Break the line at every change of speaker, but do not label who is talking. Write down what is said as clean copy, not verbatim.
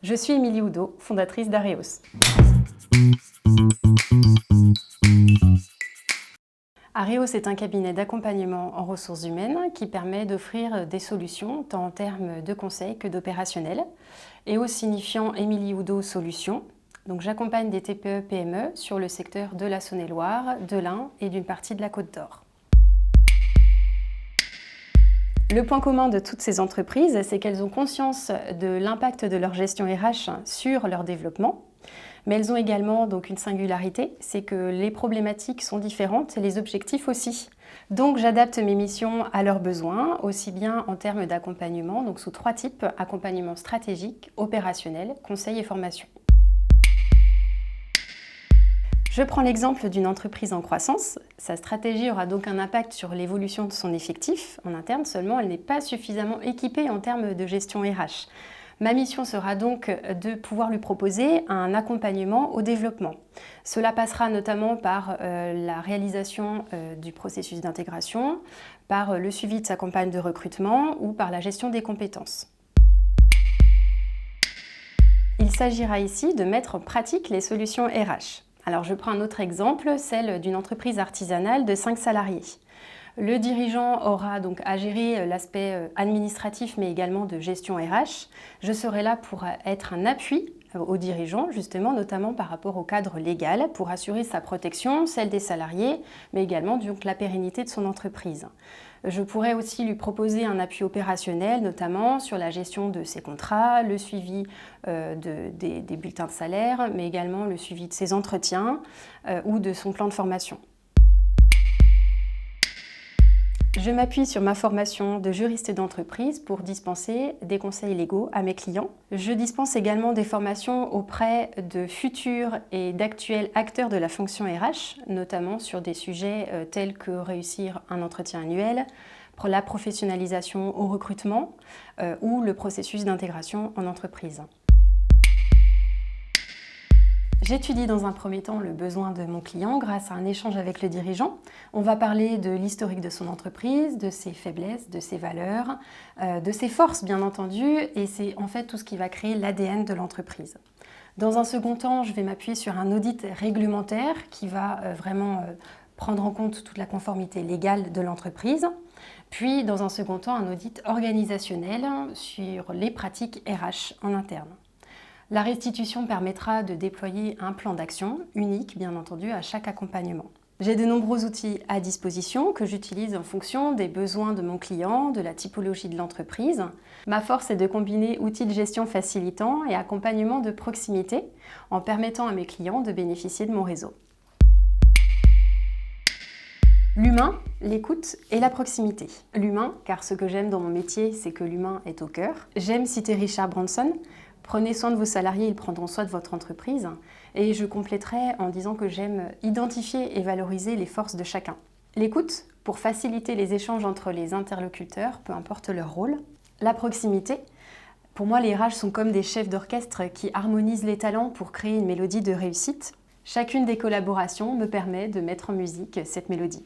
Je suis Émilie Oudot, fondatrice d'Areos. Areos est un cabinet d'accompagnement en ressources humaines qui permet d'offrir des solutions tant en termes de conseils que d'opérationnel. EOS signifiant Émilie Oudot Solutions. Donc j'accompagne des TPE-PME sur le secteur de la Saône-et-Loire, de l'Ain et d'une partie de la Côte d'Or. Le point commun de toutes ces entreprises, c'est qu'elles ont conscience de l'impact de leur gestion RH sur leur développement. Mais elles ont également donc une singularité, c'est que les problématiques sont différentes et les objectifs aussi. Donc j'adapte mes missions à leurs besoins, aussi bien en termes d'accompagnement, donc sous 3 types, accompagnement stratégique, opérationnel, conseil et formation. Je prends l'exemple d'une entreprise en croissance. Sa stratégie aura donc un impact sur l'évolution de son effectif. En interne seulement, elle n'est pas suffisamment équipée en termes de gestion RH. Ma mission sera donc de pouvoir lui proposer un accompagnement au développement. Cela passera notamment par la réalisation du processus d'intégration, par le suivi de sa campagne de recrutement ou par la gestion des compétences. Il s'agira ici de mettre en pratique les solutions RH. Alors je prends un autre exemple, celle d'une entreprise artisanale de 5 salariés. Le dirigeant aura donc à gérer l'aspect administratif mais également de gestion RH. Je serai là pour être un appui aux dirigeants, justement, notamment par rapport au cadre légal, pour assurer sa protection, celle des salariés, mais également donc, la pérennité de son entreprise. Je pourrais aussi lui proposer un appui opérationnel, notamment sur la gestion de ses contrats, le suivi des bulletins de salaire, mais également le suivi de ses entretiens ou de son plan de formation. Je m'appuie sur ma formation de juriste d'entreprise pour dispenser des conseils légaux à mes clients. Je dispense également des formations auprès de futurs et d'actuels acteurs de la fonction RH, notamment sur des sujets tels que réussir un entretien annuel, la professionnalisation au recrutement ou le processus d'intégration en entreprise. J'étudie dans un premier temps le besoin de mon client grâce à un échange avec le dirigeant. On va parler de l'historique de son entreprise, de ses faiblesses, de ses valeurs, de ses forces bien entendu, et c'est en fait tout ce qui va créer l'ADN de l'entreprise. Dans un second temps, je vais m'appuyer sur un audit réglementaire qui va vraiment prendre en compte toute la conformité légale de l'entreprise. Puis dans un second temps, un audit organisationnel sur les pratiques RH en interne. La restitution permettra de déployer un plan d'action unique, bien entendu, à chaque accompagnement. J'ai de nombreux outils à disposition que j'utilise en fonction des besoins de mon client, de la typologie de l'entreprise. Ma force est de combiner outils de gestion facilitants et accompagnement de proximité en permettant à mes clients de bénéficier de mon réseau. L'humain, l'écoute et la proximité. L'humain, car ce que j'aime dans mon métier, c'est que l'humain est au cœur. J'aime citer Richard Branson. Prenez soin de vos salariés, ils prendront soin de votre entreprise. Et je compléterai en disant que j'aime identifier et valoriser les forces de chacun. L'écoute, pour faciliter les échanges entre les interlocuteurs, peu importe leur rôle. La proximité, pour moi les RH sont comme des chefs d'orchestre qui harmonisent les talents pour créer une mélodie de réussite. Chacune des collaborations me permet de mettre en musique cette mélodie.